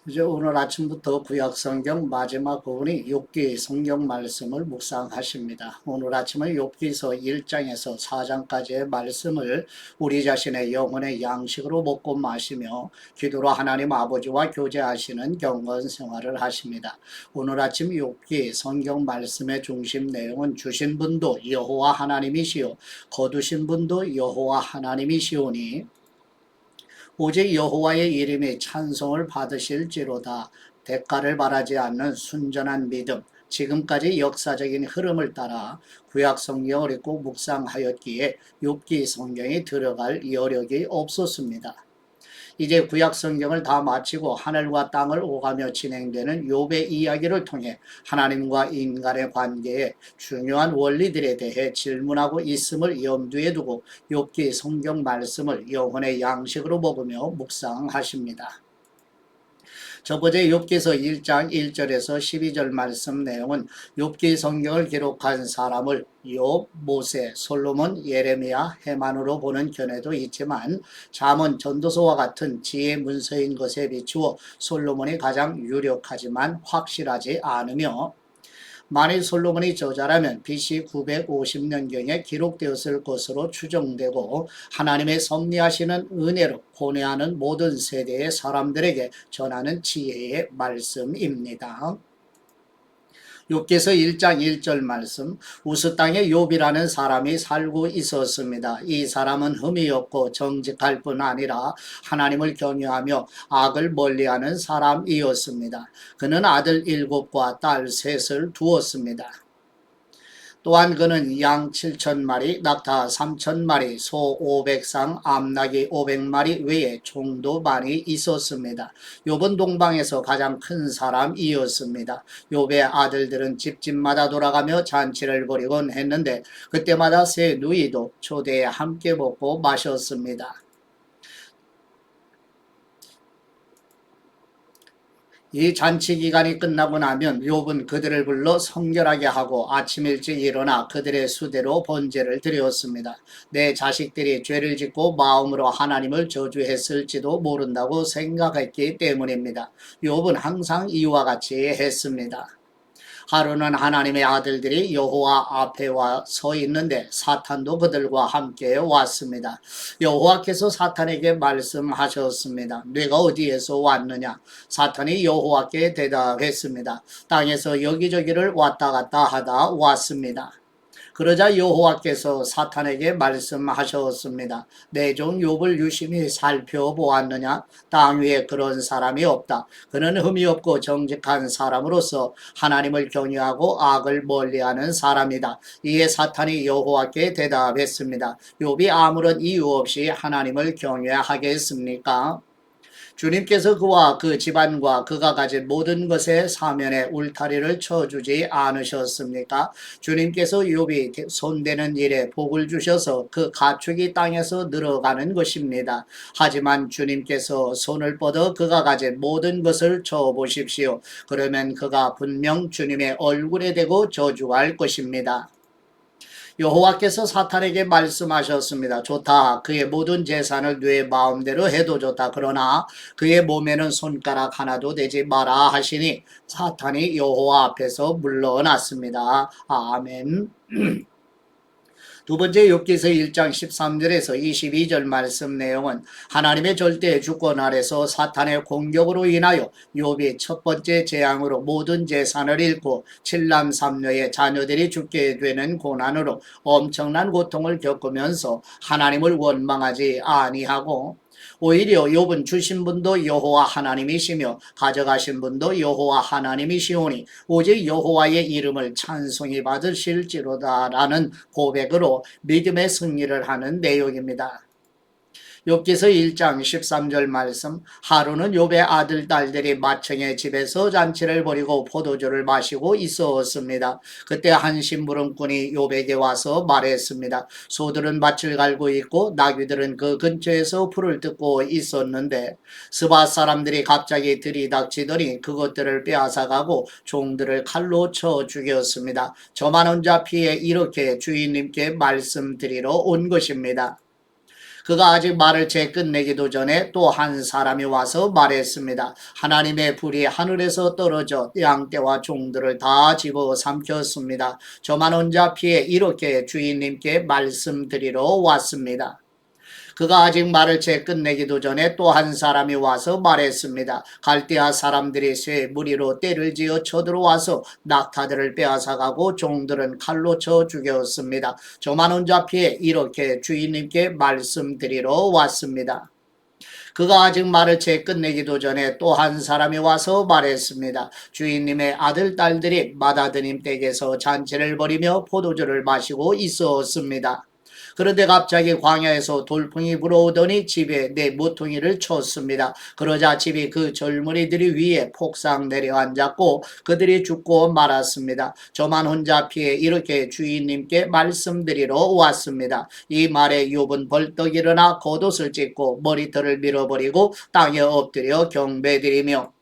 이제 오늘 아침부터 구약성경 마지막 부분이 욥기 성경 말씀을 묵상하십니다. 오늘 아침은 욥기서 1장에서 4장까지의 말씀을 우리 자신의 영혼의 양식으로 먹고 마시며 기도로 하나님 아버지와 교제하시는 경건 생활을 하십니다. 오늘 아침 욥기 성경 말씀의 중심 내용은 주신 분도 여호와 하나님이시요 거두신 분도 여호와 하나님이시오니 오직 여호와의 이름이 찬송을 받으실지로다. 대가를 바라지 않는 순전한 믿음, 지금까지 역사적인 흐름을 따라 구약 성경을 읽고 묵상하였기에 욥기 성경에 들어갈 여력이 없었습니다. 이제 구약 성경을 다 마치고 하늘과 땅을 오가며 진행되는 욥의 이야기를 통해 하나님과 인간의 관계에 중요한 원리들에 대해 질문하고 있음을 염두에 두고 욥기 성경 말씀을 영혼의 양식으로 먹으며 묵상하십니다. 첫 번째 욥기서 1장 1절에서 12절 말씀 내용은 욥기 성경을 기록한 사람을 욥, 모세, 솔로몬, 예레미야, 해만으로 보는 견해도 있지만 잠언, 전도서와 같은 지혜 문서인 것에 비추어 솔로몬이 가장 유력하지만 확실하지 않으며 만일 솔로몬이 저자라면 BC 950년경에 기록되었을 것으로 추정되고 하나님의 섭리하시는 은혜로 고뇌하는 모든 세대의 사람들에게 전하는 지혜의 말씀입니다. 욥기서 1장 1절 말씀 우스 땅에 욥이라는 사람이 살고 있었습니다. 이 사람은 흠이 없고 정직할 뿐 아니라 하나님을 경외하며 악을 멀리하는 사람이었습니다. 그는 아들 7과 딸 3을 두었습니다. 또한 그는 양 7,000마리, 낙타 3,000마리, 소 500상, 암나귀 500마리 외에 종도 많이 있었습니다. 욥은 동방에서 가장 큰 사람이었습니다. 욥의 아들들은 집집마다 돌아가며 잔치를 벌이곤 했는데 그때마다 새 누이도 초대에 함께 먹고 마셨습니다. 이 잔치 기간이 끝나고 나면 욥은 그들을 불러 성결하게 하고 아침 일찍 일어나 그들의 수대로 번제를 드렸습니다. 내 자식들이 죄를 짓고 마음으로 하나님을 저주했을지도 모른다고 생각했기 때문입니다. 욥은 항상 이와 같이 했습니다. 하루는 하나님의 아들들이 여호와 앞에 와 서 있는데 사탄도 그들과 함께 왔습니다. 여호와께서 사탄에게 말씀하셨습니다. 네가 어디에서 왔느냐? 사탄이 여호와께 대답했습니다. 땅에서 여기저기를 왔다 갔다 하다 왔습니다. 그러자 여호와께서 사탄에게 말씀하셨습니다. 내 종 욥을 유심히 살펴보았느냐? 땅 위에 그런 사람이 없다. 그는 흠이 없고 정직한 사람으로서 하나님을 경외하고 악을 멀리하는 사람이다. 이에 사탄이 여호와께 대답했습니다. 욥이 아무런 이유 없이 하나님을 경외하겠습니까? 주님께서 그와 그 집안과 그가 가진 모든 것에 사면에 울타리를 쳐주지 않으셨습니까? 주님께서 욥이 손대는 일에 복을 주셔서 그 가축이 땅에서 늘어가는 것입니다. 하지만 주님께서 손을 뻗어 그가 가진 모든 것을 쳐보십시오. 그러면 그가 분명 주님의 얼굴에 대고 저주할 것입니다. 여호와께서 사탄에게 말씀하셨습니다. 좋다. 그의 모든 재산을 네 마음대로 해도 좋다. 그러나 그의 몸에는 손가락 하나도 대지 마라 하시니 사탄이 여호와 앞에서 물러났습니다. 아멘. 두 번째 욥기서 1장 13절에서 22절 말씀 내용은 하나님의 절대 주권 아래서 사탄의 공격으로 인하여 욥이 첫 번째 재앙으로 모든 재산을 잃고 7남 3녀의 자녀들이 죽게 되는 고난으로 엄청난 고통을 겪으면서 하나님을 원망하지 아니하고 오히려 욥은 주신 분도 여호와 하나님이시며 가져가신 분도 여호와 하나님이시오니 오직 여호와의 이름을 찬송히 받으실지로다라는 고백으로 믿음의 승리를 하는 내용입니다. 욥기서 1장 13절 말씀 하루는 욥의 아들 딸들이 마청의 집에서 잔치를 벌이고 포도주를 마시고 있었습니다. 그때 한 심부름꾼이 욥에게 와서 말했습니다. 소들은 밭을 갈고 있고 나귀들은 그 근처에서 풀을 뜯고 있었는데 스바 사람들이 갑자기 들이닥치더니 그것들을 빼앗아가고 종들을 칼로 쳐 죽였습니다. 저만 혼자 피해 이렇게 주인님께 말씀드리러 온 것입니다. 그가 아직 말을 채 끝내기도 전에 또 한 사람이 와서 말했습니다. 하나님의 불이 하늘에서 떨어져 양떼와 종들을 다 집어 삼켰습니다. 저만 혼자 피해 이렇게 주인님께 말씀드리러 왔습니다. 그가 아직 말을 채 끝내기도 전에 또 한 사람이 와서 말했습니다. 갈대아 사람들이 새 무리로 떼를 지어 쳐들어와서 낙타들을 빼앗아가고 종들은 칼로 쳐 죽였습니다. 저만 혼자 피해 이렇게 주인님께 말씀드리러 왔습니다. 그가 아직 말을 채 끝내기도 전에 또 한 사람이 와서 말했습니다. 주인님의 아들, 딸들이 맏아드님 댁에서 잔치를 벌이며 포도주를 마시고 있었습니다. 그런데 갑자기 광야에서 돌풍이 불어오더니 집에 내 모퉁이를 쳤습니다. 그러자 집이 그 젊은이들이 위에 폭삭 내려앉았고 그들이 죽고 말았습니다. 저만 혼자 피해 이렇게 주인님께 말씀드리러 왔습니다. 이 말에 욥은 벌떡 일어나 겉옷을 찢고 머리털을 밀어버리고 땅에 엎드려 경배드리며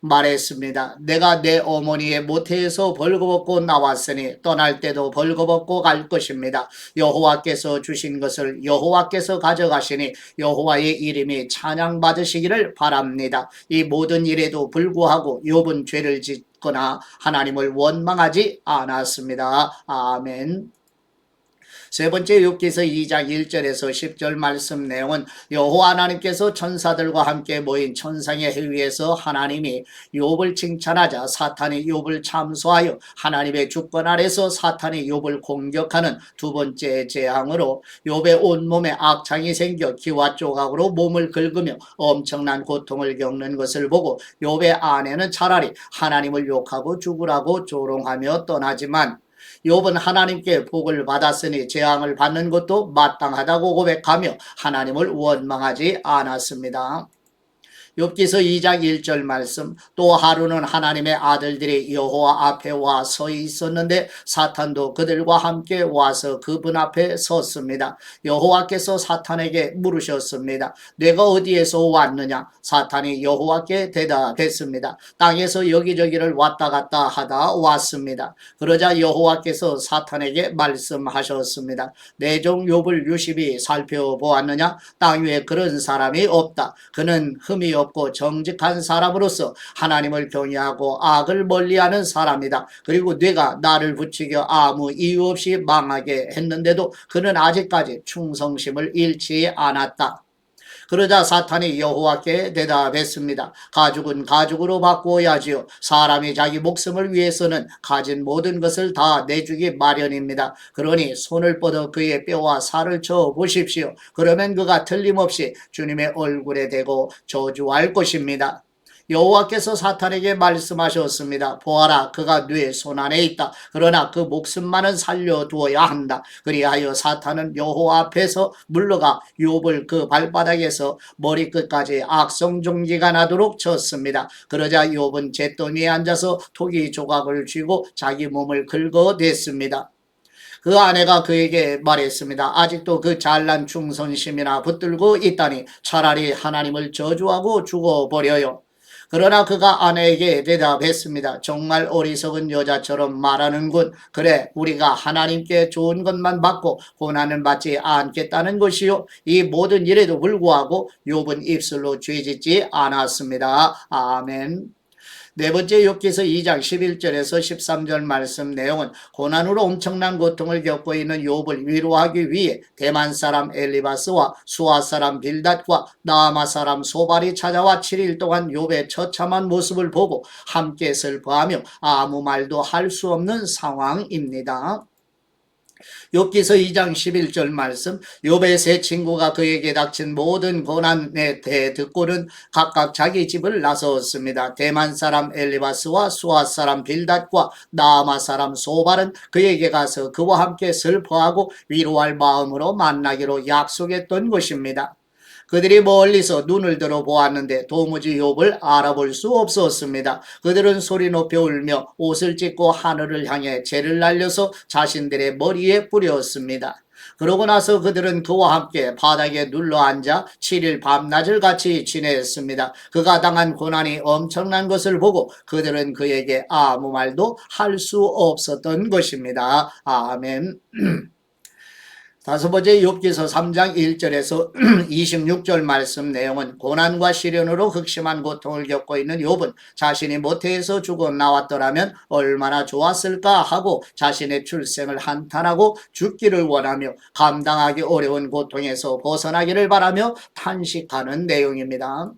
말했습니다. 내가 내 어머니의 모태에서 벌거벗고 나왔으니 떠날 때도 벌거벗고 갈 것입니다. 여호와께서 주신 것을 여호와께서 가져가시니 여호와의 이름이 찬양받으시기를 바랍니다. 이 모든 일에도 불구하고 욥은 죄를 짓거나 하나님을 원망하지 않았습니다. 아멘. 세 번째 욥기서 2장 1절에서 10절 말씀 내용은 여호와 하나님께서 천사들과 함께 모인 천상의 회의에서 하나님이 욥을 칭찬하자 사탄이 욥을 참소하여 하나님의 주권 아래서 사탄이 욥을 공격하는 두 번째 재앙으로 욥의 온몸에 악창이 생겨 기와 조각으로 몸을 긁으며 엄청난 고통을 겪는 것을 보고 욥의 아내는 차라리 하나님을 욕하고 죽으라고 조롱하며 떠나지만 욥은 하나님께 복을 받았으니 재앙을 받는 것도 마땅하다고 고백하며 하나님을 원망하지 않았습니다. 욥기서 2장 1절 말씀 또 하루는 하나님의 아들들이 여호와 앞에 와 서 있었는데 사탄도 그들과 함께 와서 그분 앞에 섰습니다. 여호와께서 사탄에게 물으셨습니다. 내가 어디에서 왔느냐? 사탄이 여호와께 대답했습니다. 땅에서 여기저기를 왔다 갔다 하다 왔습니다. 그러자 여호와께서 사탄에게 말씀하셨습니다. 내 종 욥을 유심히 살펴보았느냐? 땅 위에 그런 사람이 없다. 그는 흠이 없고 정직한 사람으로서 하나님을 경외하고 악을 멀리하는 사람이다. 그리고 네가 나를 부추겨 아무 이유 없이 망하게 했는데도 그는 아직까지 충성심을 잃지 않았다. 그러자 사탄이 여호와께 대답했습니다. 가죽은 가죽으로 바꾸어야지요. 사람이 자기 목숨을 위해서는 가진 모든 것을 다 내주기 마련입니다. 그러니 손을 뻗어 그의 뼈와 살을 쳐 보십시오. 그러면 그가 틀림없이 주님의 얼굴에 대고 저주할 것입니다. 여호와께서 사탄에게 말씀하셨습니다. 보아라, 그가 네 손안에 있다. 그러나 그 목숨만은 살려두어야 한다. 그리하여 사탄은 여호와 앞에서 물러가 욥을 그 발바닥에서 머리끝까지 악성종기가 나도록 쳤습니다. 그러자 욥은 잿더미에 위에 앉아서 토기 조각을 쥐고 자기 몸을 긁어댔습니다. 그 아내가 그에게 말했습니다. 아직도 그 잘난 충성심이나 붙들고 있다니 차라리 하나님을 저주하고 죽어버려요. 그러나 그가 아내에게 대답했습니다. 정말 어리석은 여자처럼 말하는군. 그래, 우리가 하나님께 좋은 것만 받고 고난을 받지 않겠다는 것이요. 이 모든 일에도 불구하고 욥은 입술로 죄짓지 않았습니다. 아멘. 네 번째 욥기서 2장 11절에서 13절 말씀 내용은 고난으로 엄청난 고통을 겪고 있는 욥을 위로하기 위해 대만 사람 엘리바스와 수아 사람 빌닷과 나아마 사람 소발이 찾아와 7일 동안 욥의 처참한 모습을 보고 함께 슬퍼하며 아무 말도 할 수 없는 상황입니다. 욥기서 2장 11절 말씀 욥의 세 친구가 그에게 닥친 모든 고난에 대해 듣고는 각각 자기 집을 나섰습니다. 대만 사람 엘리바스와 수아 사람 빌닷과 나아마 사람 소발은 그에게 가서 그와 함께 슬퍼하고 위로할 마음으로 만나기로 약속했던 것입니다. 그들이 멀리서 눈을 들어 보았는데 도무지 욥을 알아볼 수 없었습니다. 그들은 소리 높여 울며 옷을 찢고 하늘을 향해 재를 날려서 자신들의 머리에 뿌렸습니다. 그러고 나서 그들은 그와 함께 바닥에 눌러앉아 7일 밤낮을 같이 지냈습니다. 그가 당한 고난이 엄청난 것을 보고 그들은 그에게 아무 말도 할 수 없었던 것입니다. 아멘. 다섯 번째 욥기서 3장 1절에서 26절 말씀 내용은 고난과 시련으로 극심한 고통을 겪고 있는 욥은 자신이 모태에서 죽어 나왔더라면 얼마나 좋았을까 하고 자신의 출생을 한탄하고 죽기를 원하며 감당하기 어려운 고통에서 벗어나기를 바라며 탄식하는 내용입니다.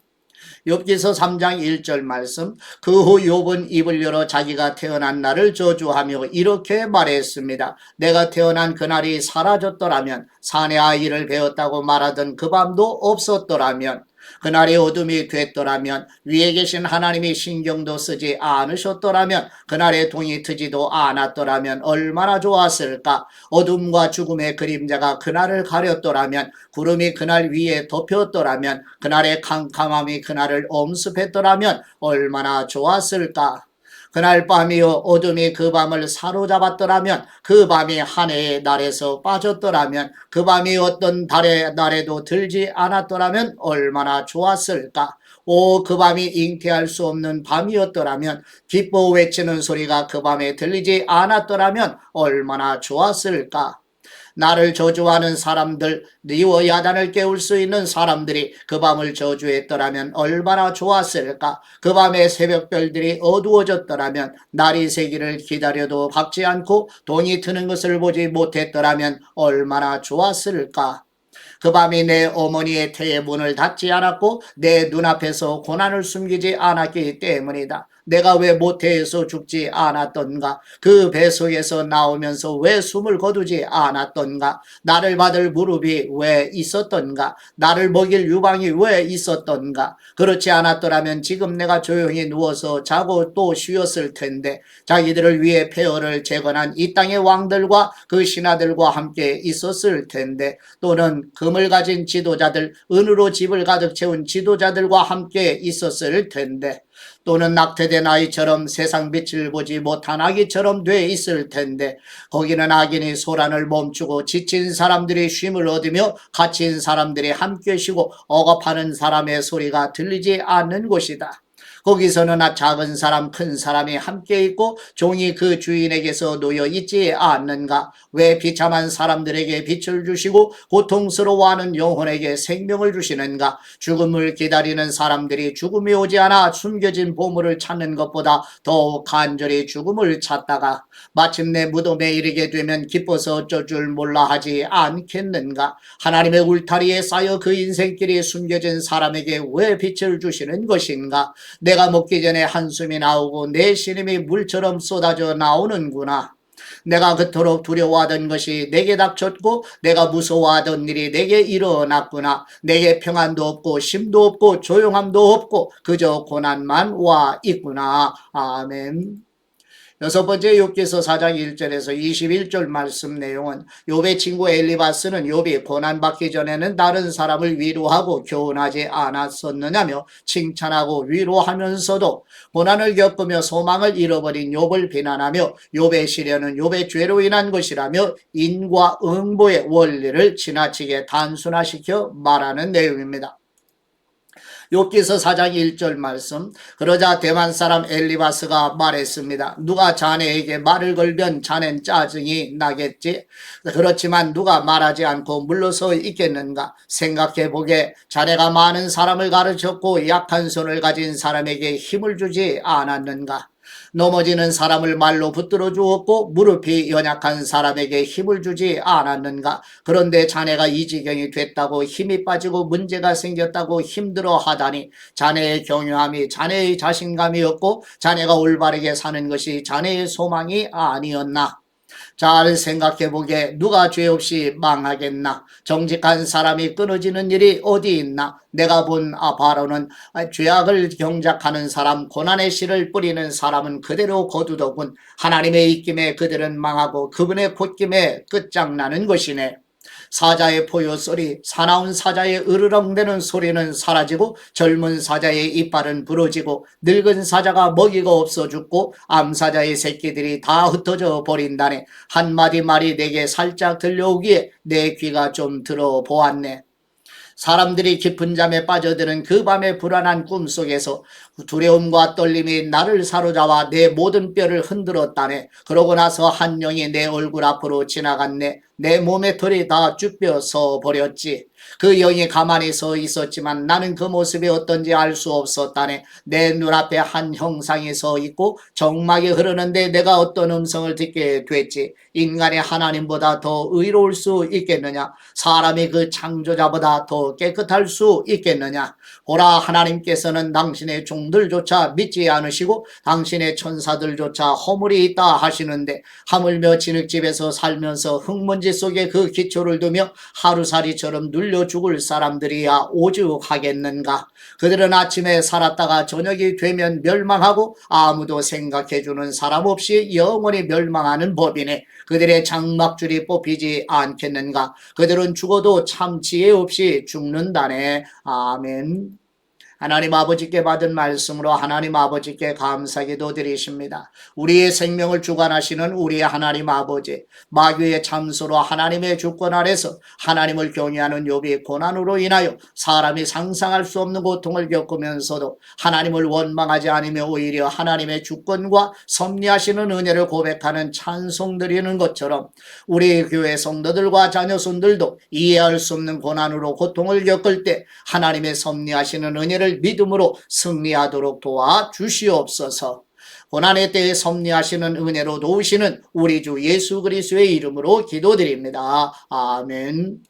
욥기서 3장 1절 말씀. 그 후 욥은 입을 열어 자기가 태어난 날을 저주하며 이렇게 말했습니다. 내가 태어난 그날이 사라졌더라면, 사내 아이를 배웠다고 말하던 그 밤도 없었더라면, 그날이 어둠이 됐더라면, 위에 계신 하나님이 신경도 쓰지 않으셨더라면, 그날에 동이 트지도 않았더라면 얼마나 좋았을까. 어둠과 죽음의 그림자가 그날을 가렸더라면, 구름이 그날 위에 덮였더라면, 그날의 캄캄함이 그날을 엄습했더라면 얼마나 좋았을까. 그날 밤이요 어둠이 그 밤을 사로잡았더라면, 그 밤이 한 해의 날에서 빠졌더라면, 그 밤이 어떤 달의 날에도 들지 않았더라면 얼마나 좋았을까. 오, 그 밤이 잉태할 수 없는 밤이었더라면, 기뻐 외치는 소리가 그 밤에 들리지 않았더라면 얼마나 좋았을까. 나를 저주하는 사람들, 니와 야단을 깨울 수 있는 사람들이 그 밤을 저주했더라면 얼마나 좋았을까. 그 밤에 새벽별들이 어두워졌더라면, 날이 새기를 기다려도 밝지 않고 동이 트는 것을 보지 못했더라면 얼마나 좋았을까. 그 밤이 내 어머니의 태의 문을 닫지 않았고 내 눈앞에서 고난을 숨기지 않았기 때문이다. 내가 왜 모태에서 죽지 않았던가? 그 배 속에서 나오면서 왜 숨을 거두지 않았던가? 나를 받을 무릎이 왜 있었던가? 나를 먹일 유방이 왜 있었던가? 그렇지 않았더라면 지금 내가 조용히 누워서 자고 또 쉬었을 텐데, 자기들을 위해 폐허를 재건한 이 땅의 왕들과 그 신하들과 함께 있었을 텐데, 또는 금을 가진 지도자들, 은으로 집을 가득 채운 지도자들과 함께 있었을 텐데, 또는 낙태된 아이처럼 세상 빛을 보지 못한 아기처럼 돼 있을 텐데, 거기는 악인이 소란을 멈추고 지친 사람들이 쉼을 얻으며 갇힌 사람들이 함께 쉬고 억압하는 사람의 소리가 들리지 않는 곳이다. 거기서는 작은 사람 큰 사람이 함께 있고 종이 그 주인에게서 놓여 있지 않는가. 왜 비참한 사람들에게 빛을 주시고 고통스러워하는 영혼에게 생명을 주시는가. 죽음을 기다리는 사람들이 죽음이 오지 않아 숨겨진 보물을 찾는 것보다 더욱 간절히 죽음을 찾다가 마침내 무덤에 이르게 되면 기뻐서 어쩔 줄 몰라 하지 않겠는가. 하나님의 울타리에 쌓여 그 인생길이 숨겨진 사람에게 왜 빛을 주시는 것인가. 내가 먹기 전에 한숨이 나오고 내 신임이 물처럼 쏟아져 나오는구나. 내가 그토록 두려워하던 것이 내게 닥쳤고 내가 무서워하던 일이 내게 일어났구나. 내게 평안도 없고 쉼도 없고 조용함도 없고 그저 고난만 와 있구나. 아멘. 여섯 번째 욥기서 4장 1절에서 21절 말씀 내용은 욥의 친구 엘리바스는 욥이 고난받기 전에는 다른 사람을 위로하고 교훈하지 않았었느냐며 칭찬하고 위로하면서도 고난을 겪으며 소망을 잃어버린 욥을 비난하며 욥의 시련은 욥의 죄로 인한 것이라며 인과 응보의 원리를 지나치게 단순화시켜 말하는 내용입니다. 욥기서 4장 1절 말씀. 그러자 대만 사람 엘리바스가 말했습니다. 누가 자네에게 말을 걸면 자넨 짜증이 나겠지. 그렇지만 누가 말하지 않고 물러서 있겠는가. 생각해보게 자네가 많은 사람을 가르쳤고 약한 손을 가진 사람에게 힘을 주지 않았는가. 넘어지는 사람을 말로 붙들어 주었고 무릎이 연약한 사람에게 힘을 주지 않았는가. 그런데 자네가 이 지경이 됐다고 힘이 빠지고 문제가 생겼다고 힘들어 하다니, 자네의 경유함이 자네의 자신감이었고 자네가 올바르게 사는 것이 자네의 소망이 아니었나. 잘 생각해보게 누가 죄 없이 망하겠나. 정직한 사람이 끊어지는 일이 어디 있나. 내가 본 바로는 죄악을 경작하는 사람, 고난의 씨를 뿌리는 사람은 그대로 거두더군. 하나님의 입김에 그들은 망하고 그분의 콧김에 끝장나는 것이네. 사자의 포효 소리, 사나운 사자의 으르렁대는 소리는 사라지고 젊은 사자의 이빨은 부러지고 늙은 사자가 먹이가 없어 죽고 암사자의 새끼들이 다 흩어져 버린다네. 한마디 말이 내게 살짝 들려오기에 내 귀가 좀 들어보았네. 사람들이 깊은 잠에 빠져드는 그 밤의 불안한 꿈속에서 두려움과 떨림이 나를 사로잡아 내 모든 뼈를 흔들었다네. 그러고 나서 한 영이 내 얼굴 앞으로 지나갔네. 내 몸의 털이 다 쭈뼛서 버렸지. 그 영이 가만히 서 있었지만 나는 그 모습이 어떤지 알 수 없었다네. 내 눈앞에 한 형상이 서 있고 정막이 흐르는데 내가 어떤 음성을 듣게 됐지. 인간이 하나님보다 더 의로울 수 있겠느냐? 사람이 그 창조자보다 더 깨끗할 수 있겠느냐? 보라, 하나님께서는 당신의 종들조차 믿지 않으시고 당신의 천사들조차 허물이 있다 하시는데, 하물며 진흙집에서 살면서 흙먼지 속에 그 기초를 두며 하루살이처럼 눌려 죽을 사람들이야 오죽하겠는가. 그들은 아침에 살았다가 저녁이 되면 멸망하고 아무도 생각해주는 사람 없이 영원히 멸망하는 법이네. 그들의 장막줄이 뽑히지 않겠는가. 그들은 죽어도 참 지혜 없이 죽는다네. 아멘. 하나님 아버지께 받은 말씀으로 하나님 아버지께 감사기도 드리십니다. 우리의 생명을 주관하시는 우리의 하나님 아버지, 마귀의 참소로 하나님의 주권 아래서 하나님을 경외하는 욥이 고난으로 인하여 사람이 상상할 수 없는 고통을 겪으면서도 하나님을 원망하지 않으며 오히려 하나님의 주권과 섭리하시는 은혜를 고백하는 찬송 드리는 것처럼 우리 교회 성도들과 자녀손들도 이해할 수 없는 고난으로 고통을 겪을 때 하나님의 섭리하시는 은혜를 믿음으로 승리하도록 도와주시옵소서. 고난의 때에 섭리하시는 은혜로 도우시는 우리 주 예수 그리스도의 이름으로 기도드립니다. 아멘.